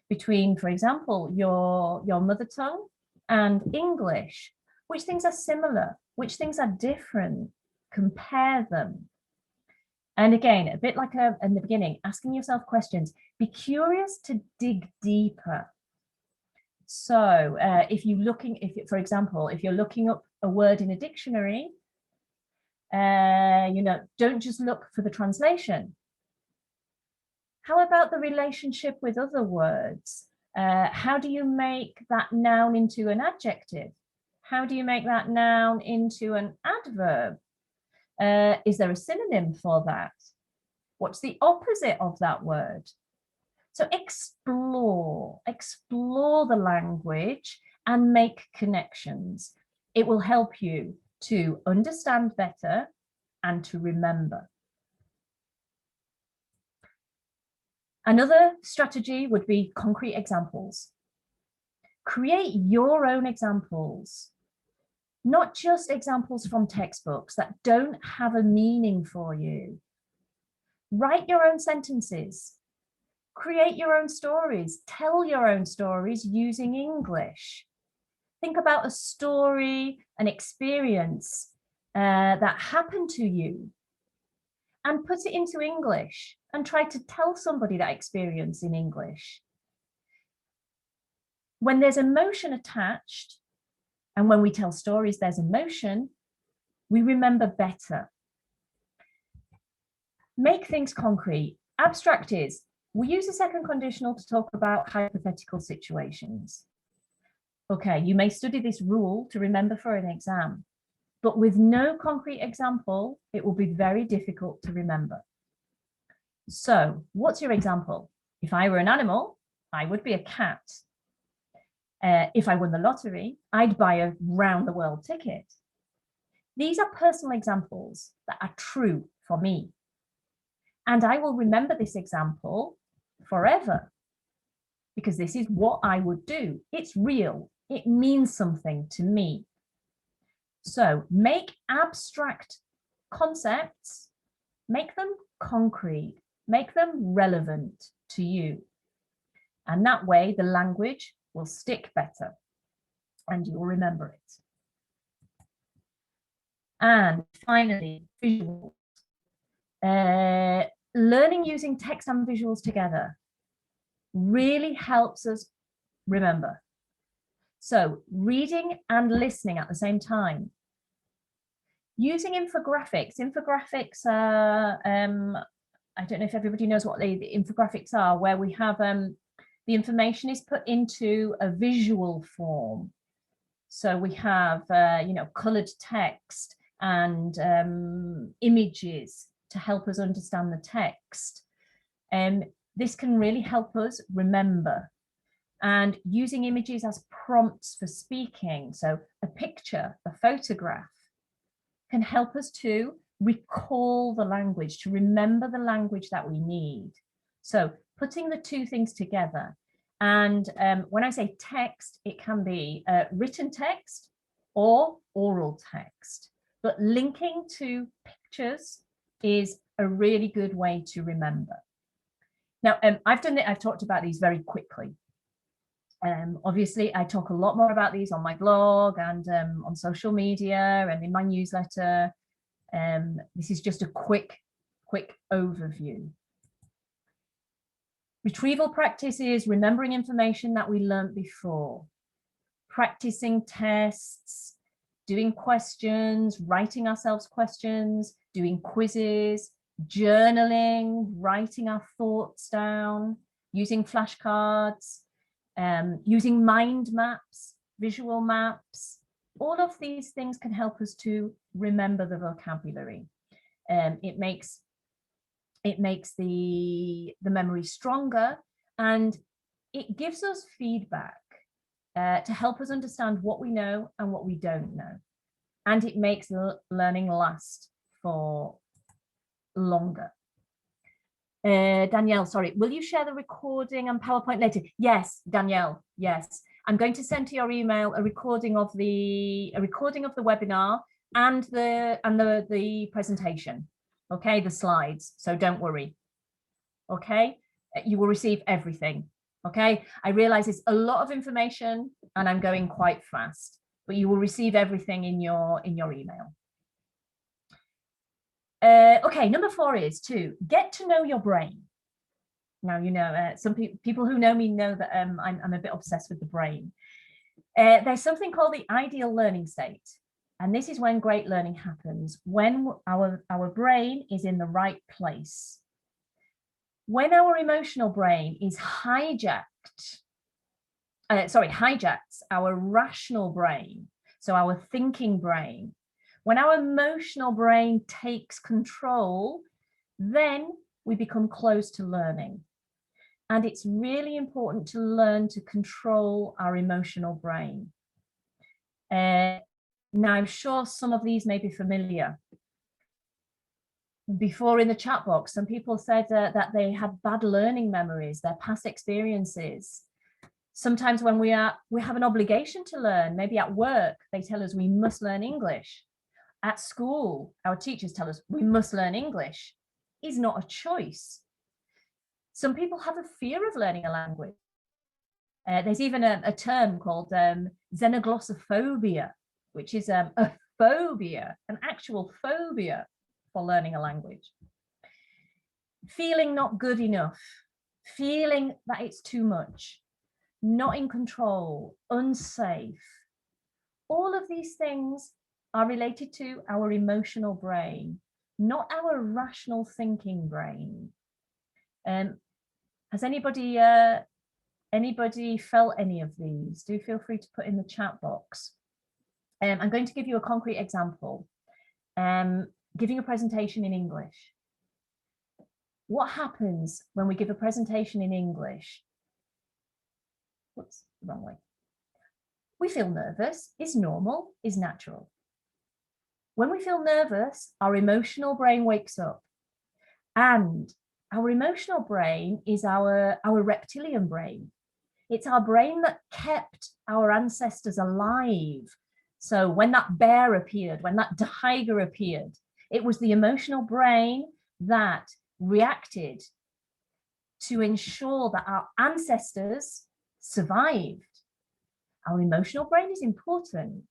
between, for example, your mother tongue and English. Which things are similar? Which things are different? Compare them. And again, a bit like in the beginning, asking yourself questions. Be curious to dig deeper. So for example, if you're looking up a word in a dictionary, don't just look for the translation. How about the relationship with other words? How do you make that noun into an adjective? How do you make that noun into an adverb? Is there a synonym for that? What's the opposite of that word? So explore the language and make connections. It will help you to understand better and to remember. Another strategy would be concrete examples. Create your own examples, not just examples from textbooks that don't have a meaning for you. Write your own sentences. Create your own stories. Tell your own stories using English. Think about a story, an experience that happened to you and put it into English and try to tell somebody that experience in English. When there's emotion attached, and when we tell stories, there's emotion, we remember better. Make things concrete. Abstract is We use the second conditional to talk about hypothetical situations. Okay, you may study this rule to remember for an exam, but with no concrete example, it will be very difficult to remember. So what's your example? If I were an animal, I would be a cat. If I won the lottery, I'd buy a round the world ticket. These are personal examples that are true for me. And I will remember this example forever because this is what I would do. It's real. It means something to me. So make abstract concepts, make them concrete, make them relevant to you. And that way the language will stick better and you'll remember it. And finally, visuals. Learning using text and visuals together really helps us remember. So reading and listening at the same time. Using infographics. Infographics are, I don't know if everybody knows what the infographics are, where we have the information is put into a visual form. So we have, colored text and images to help us understand the text. This can really help us remember. And using images as prompts for speaking, so a picture, a photograph, can help us to recall the language, to remember the language that we need. So putting the two things together. And when I say text, it can be written text or oral text, but linking to pictures is a really good way to remember. Now, I've talked about these very quickly. Obviously, I talk a lot more about these on my blog and on social media and in my newsletter. This is just a quick overview. Retrieval practice is remembering information that we learned before, practicing tests, doing questions, writing ourselves questions, doing quizzes, journaling, writing our thoughts down, using flashcards, using mind maps, visual maps. All of these things can help us to remember the vocabulary. It makes the memory stronger, and it gives us feedback to help us understand what we know and what we don't know. And it makes learning last for longer. Danielle, sorry, will you share the recording and PowerPoint later? Yes, Danielle, yes. I'm going to send to your email a recording of the webinar and the presentation. Okay, the slides. So don't worry. Okay, you will receive everything. Okay, I realize it's a lot of information and I'm going quite fast, but you will receive everything in your email. Okay, number 4 is to get to know your brain. Now, you know, some people who know me know that I'm a bit obsessed with the brain. There's something called the ideal learning state. And this is when great learning happens, when our brain is in the right place. When our emotional brain is hijacks our rational brain, so our thinking brain. When our emotional brain takes control, then we become close to learning. And it's really important to learn to control our emotional brain. Now, I'm sure some of these may be familiar. Before in the chat box, some people said that they had bad learning memories, their past experiences. Sometimes when we have an obligation to learn, maybe at work, they tell us we must learn English. At school, our teachers tell us we must learn English. It's not a choice. Some people have a fear of learning a language. There's even a term called xenoglossophobia, which is a phobia, an actual phobia for learning a language. Feeling not good enough, feeling that it's too much, not in control, unsafe. All of these things are related to our emotional brain, not our rational thinking brain. Has anybody anybody felt any of these? Do feel free to put in the chat box. I'm going to give you a concrete example. Giving a presentation in English. What happens when we give a presentation in English? Whoops, wrong way. We feel nervous, is normal, is natural. When we feel nervous, our emotional brain wakes up. And our emotional brain is our reptilian brain. It's our brain that kept our ancestors alive. So when that bear appeared, when that tiger appeared, it was the emotional brain that reacted to ensure that our ancestors survived. Our emotional brain is important.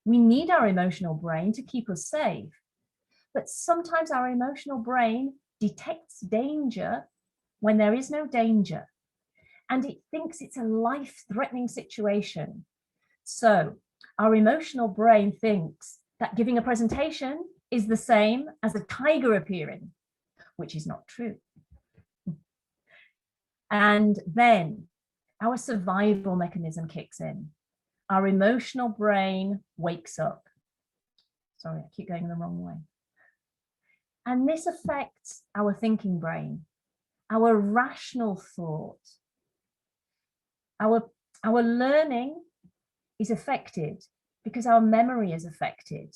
We need our emotional brain to keep us safe. But sometimes our emotional brain detects danger when there is no danger. And it thinks it's a life-threatening situation. So our emotional brain thinks that giving a presentation is the same as a tiger appearing, which is not true. And then our survival mechanism kicks in. Our emotional brain wakes up. Sorry, I keep going the wrong way. And this affects our thinking brain, our rational thought. Our learning is affected because our memory is affected.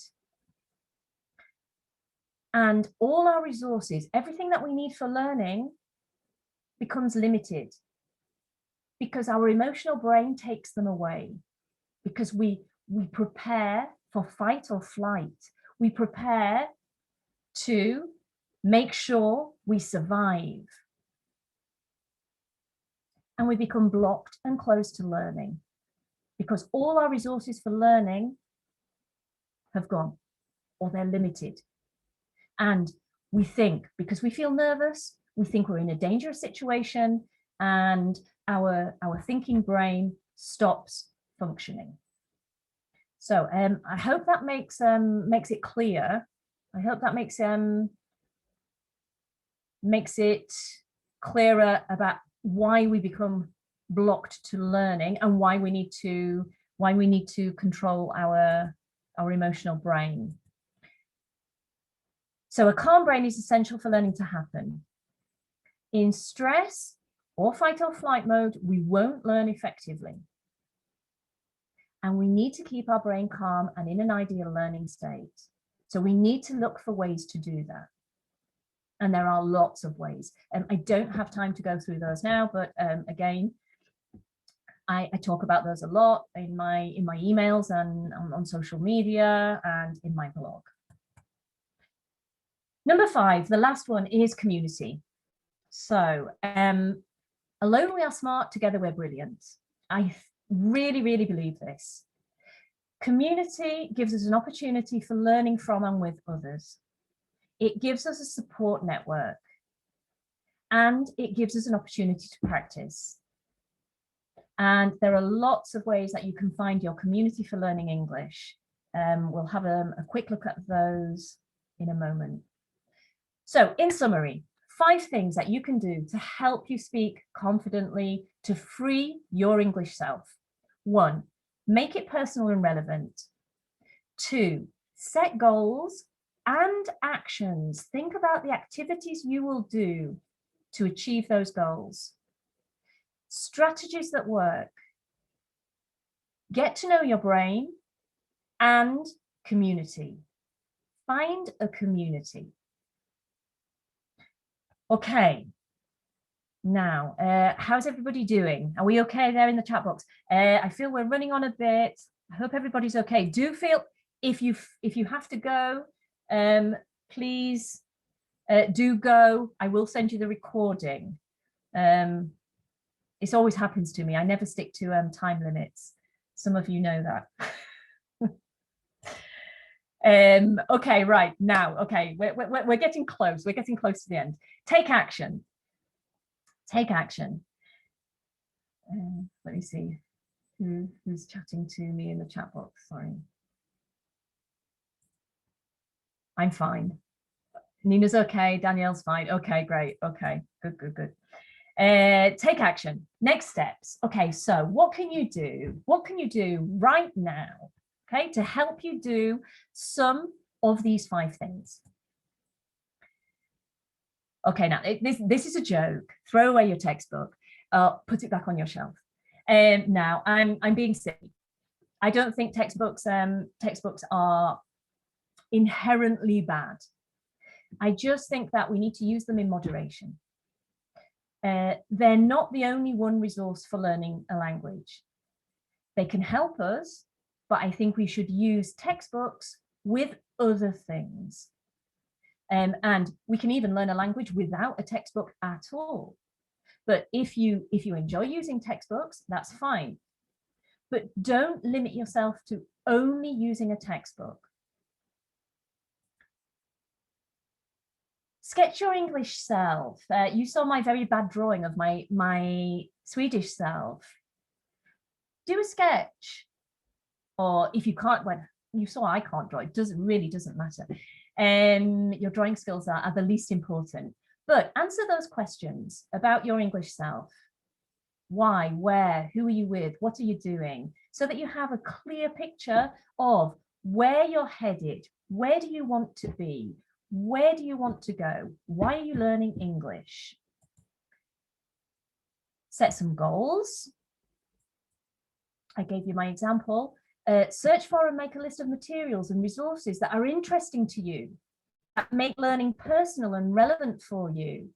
And all our resources, everything that we need for learning, becomes limited because our emotional brain takes them away, because we prepare for fight or flight. We prepare to make sure we survive. And we become blocked and closed to learning because all our resources for learning have gone, or they're limited. And we think, because we feel nervous, we think we're in a dangerous situation, and our thinking brain stops functioning. So I hope that makes it clear. I hope that makes it clearer about why we become blocked to learning and why we need to control our emotional brain. So a calm brain is essential for learning to happen. In stress or fight or flight mode, we won't learn effectively. And we need to keep our brain calm and in an ideal learning state. So we need to look for ways to do that. And there are lots of ways. I don't have time to go through those now, but again, I talk about those a lot in my emails and on social media and in my blog. Number 5, the last one is community. So alone we are smart, together we're brilliant. I really, really believe this. Community gives us an opportunity for learning from and with others. It gives us a support network, and it gives us an opportunity to practice. And there are lots of ways that you can find your community for learning English. We'll have a quick look at those in a moment. So in summary, 5 things that you can do to help you speak confidently to free your English self. 1, make it personal and relevant. 2, set goals and actions. Think about the activities you will do to achieve those goals. Strategies that work. Get to know your brain and community. Find a community. Okay, now, how's everybody doing? Are we okay there in the chat box? I feel we're running on a bit. I hope everybody's okay. Do feel, if you have to go, please do go. I will send you the recording. This always happens to me. I never stick to time limits. Some of you know that. Okay, right now, okay, we're getting close. We're getting close to the end. Take action. Take action. Let me see who's chatting to me in the chat box. Sorry. I'm fine. Nina's okay. Danielle's fine. Okay, great. Okay, good. Take action. Next steps. Okay, so what can you do? What can you do right now, okay, to help you do some of these 5 things? Okay, now this is a joke. Throw away your textbook. Put it back on your shelf. Now I'm being silly. I don't think textbooks are inherently bad. I just think that we need to use them in moderation. They're not the only one resource for learning a language. They can help us, but I think we should use textbooks with other things. And we can even learn a language without a textbook at all. But if you enjoy using textbooks, that's fine. But don't limit yourself to only using a textbook. Sketch your English self. You saw my very bad drawing of my Swedish self. Do a sketch. Or if you can't, well, you saw I can't draw, it really doesn't matter. Your drawing skills are the least important. But answer those questions about your English self. Why, where, who are you with, what are you doing? So that you have a clear picture of where you're headed, where do you want to be, where do you want to go, why are you learning English? Set some goals. I gave you my example. Search for and make a list of materials and resources that are interesting to you, that make learning personal and relevant for you.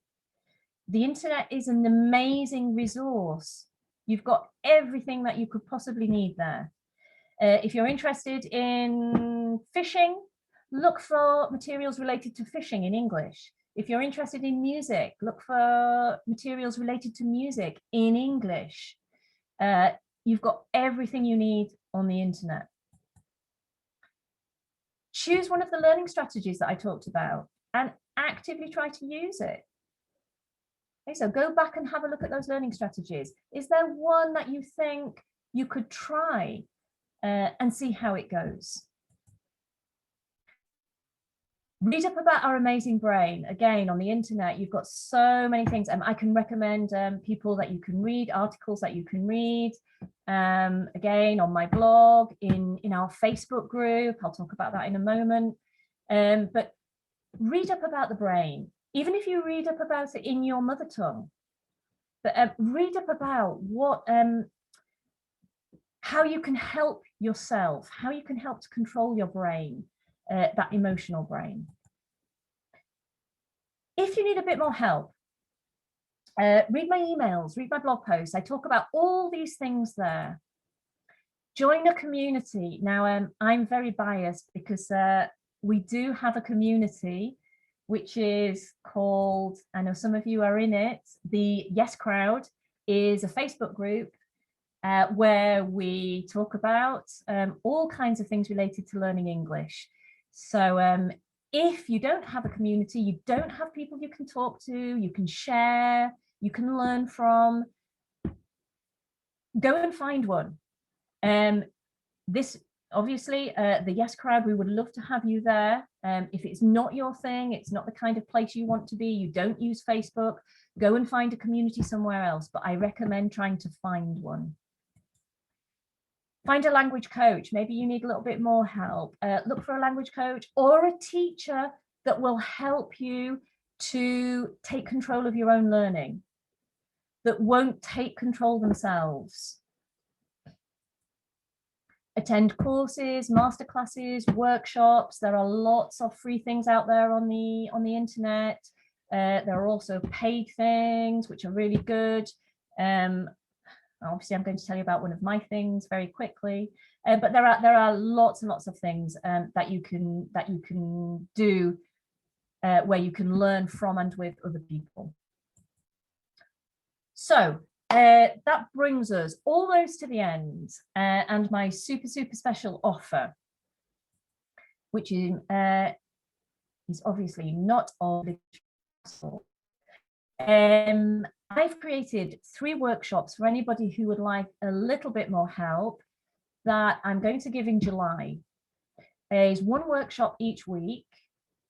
The internet is an amazing resource. You've got everything that you could possibly need there. If you're interested in fishing, look for materials related to fishing in English. If you're interested in music, look for materials related to music in English. You've got everything you need on the internet. Choose one of the learning strategies that I talked about and actively try to use it. Okay, so go back and have a look at those learning strategies. Is there one that you think you could try and see how it goes? Read up about our amazing brain. Again, on the internet, you've got so many things. I can recommend people that you can read, articles that you can read. Again, on my blog, in our Facebook group, I'll talk about that in a moment. But read up about the brain, even if you read up about it in your mother tongue. But read up about what, how you can help yourself, how you can help to control your brain. That emotional brain. If you need a bit more help, read my emails, read my blog posts. I talk about all these things there. Join a community. Now, I'm very biased because we do have a community which is called, I know some of you are in it, the Yes Crowd is a Facebook group where we talk about all kinds of things related to learning English. So if you don't have a community, you don't have people you can talk to, you can share, you can learn from, go and find one. This obviously, the Yes Crowd, we would love to have you there. If it's not your thing, it's not the kind of place you want to be, you don't use Facebook, go and find a community somewhere else, but I recommend trying to find one. Find a language coach. Maybe you need a little bit more help. Look for a language coach or a teacher that will help you to take control of your own learning, that won't take control themselves. Attend courses, masterclasses, workshops. There are lots of free things out there on the internet. There are also paid things which are really good. Obviously, I'm going to tell you about one of my things very quickly, but there are lots and lots of things that you can do where you can learn from and with other people. So that brings us almost to the end, and my super special offer, which is obviously not obligatory. I've created 3 workshops for anybody who would like a little bit more help that I'm going to give in July. There's 1 workshop each week.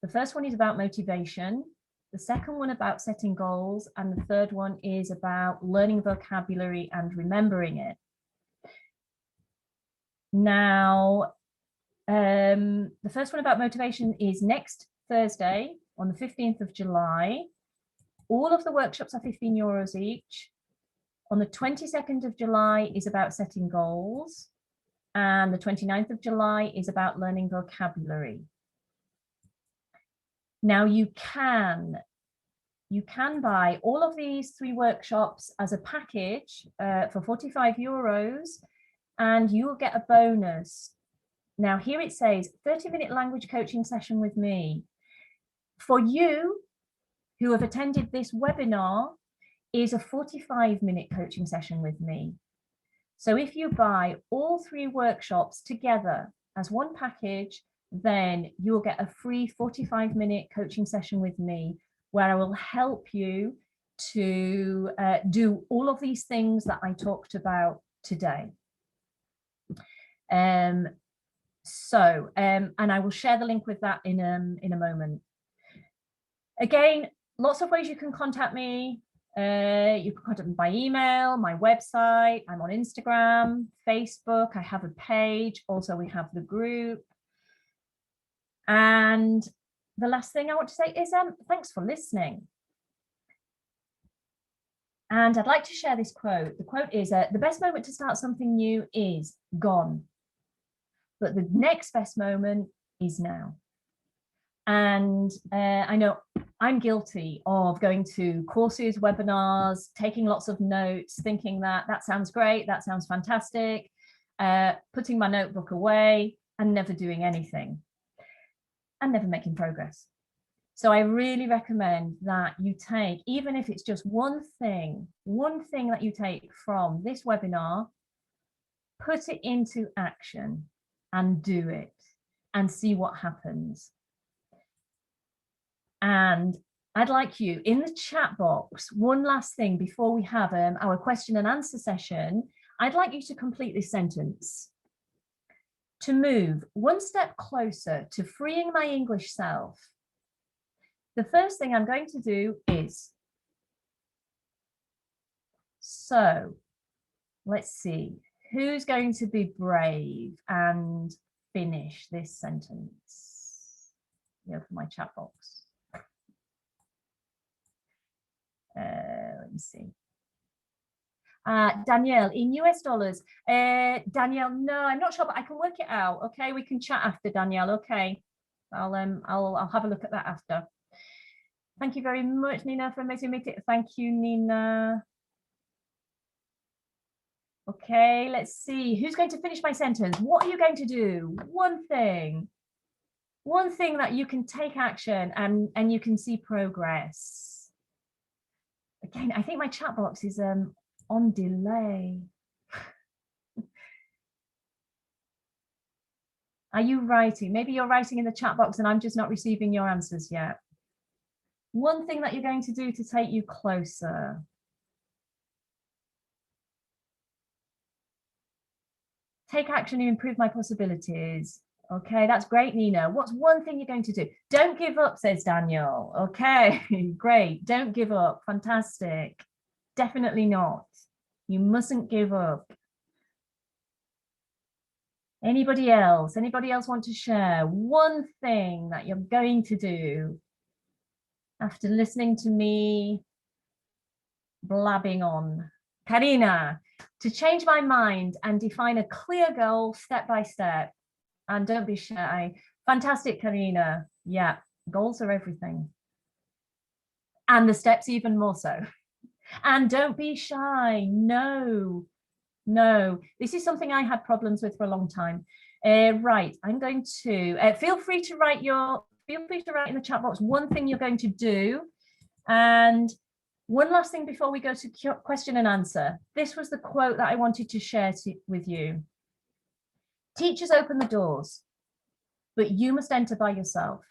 The first one is about motivation. the second one about setting goals, and the third one is about learning vocabulary and remembering it. Now, the first one about motivation is next Thursday on the 15th of July. All of the workshops are €15 each. On the 22nd of July is about setting goals, and the 29th of July is about learning vocabulary. Now you can buy all of these 3 workshops as a package for €45, and you will get a bonus. Now here it says 30-minute language coaching session with me. For you who have attended this webinar, is a 45-minute coaching session with me. So if you buy all 3 workshops together as one package, then you'll get a free 45-minute coaching session with me, where I will help you to do all of these things that I talked about today. And I will share the link with that in a moment. Again, lots of ways you can contact me. You can contact me by email, my website. I'm on Instagram, Facebook. I have a page. Also, we have the group. And the last thing I want to say is thanks for listening. And I'd like to share this quote. The quote is, the best moment to start something new is gone, but the next best moment is now. And I know I'm guilty of going to courses, webinars, taking lots of notes, thinking that sounds great, that sounds fantastic, putting my notebook away and never doing anything and never making progress. So I really recommend that you take, even if it's just one thing that you take from this webinar, put it into action and do it and see what happens. And I'd like you in the chat box, one last thing before we have our question and answer session, I'd like you to complete this sentence. To move one step closer to freeing my English self, the first thing I'm going to do is. So let's see, who's going to be brave and finish this sentence? Open my chat box. Let me see. Danielle, in US dollars. Danielle, no, I'm not sure, but I can work it out. Okay, we can chat after, Danielle. Okay, I'll have a look at that after. Thank you very much, Nina, for amazing meeting. Thank you, Nina. Okay, let's see. Who's going to finish my sentence? What are you going to do? One thing that you can take action and you can see progress. Again, I think my chat box is on delay. Are you writing? Maybe you're writing in the chat box and I'm just not receiving your answers yet. One thing that you're going to do to take you closer. Take action to improve my possibilities. Okay, that's great, Nina. What's one thing you're going to do? Don't give up, says Daniel. Okay, great. Don't give up. Fantastic. Definitely not. You mustn't give up. Anybody else? Anybody else want to share one thing that you're going to do after listening to me blabbing on? Karina, to change my mind and define a clear goal step by step. And don't be shy. Fantastic, Karina. Yeah, goals are everything. And the steps even more so. And don't be shy. No. This is something I had problems with for a long time. Right, I'm going to feel free to write in the chat box one thing you're going to do. And one last thing before we go to question and answer. This was the quote that I wanted to share with you. Teachers open the doors, but you must enter by yourself.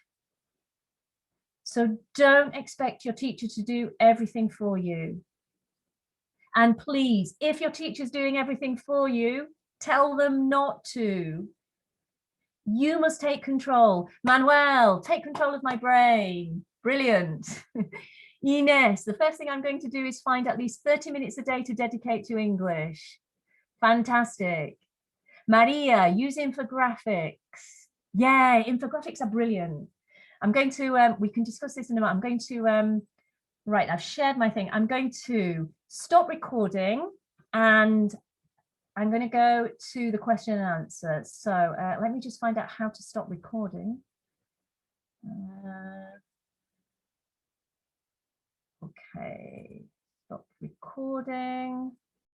So don't expect your teacher to do everything for you. And please, if your teacher's doing everything for you, tell them not to. You must take control. Manuel, take control of my brain. Brilliant. Ines, the first thing I'm going to do is find at least 30 minutes a day to dedicate to English. Fantastic. Maria, use infographics. Yeah, infographics are brilliant. I'm going to, we can discuss this in a moment. I'm going to, right, I've shared my thing. I'm going to stop recording and I'm going to go to the question and answer. So let me just find out how to stop recording. Okay, stop recording.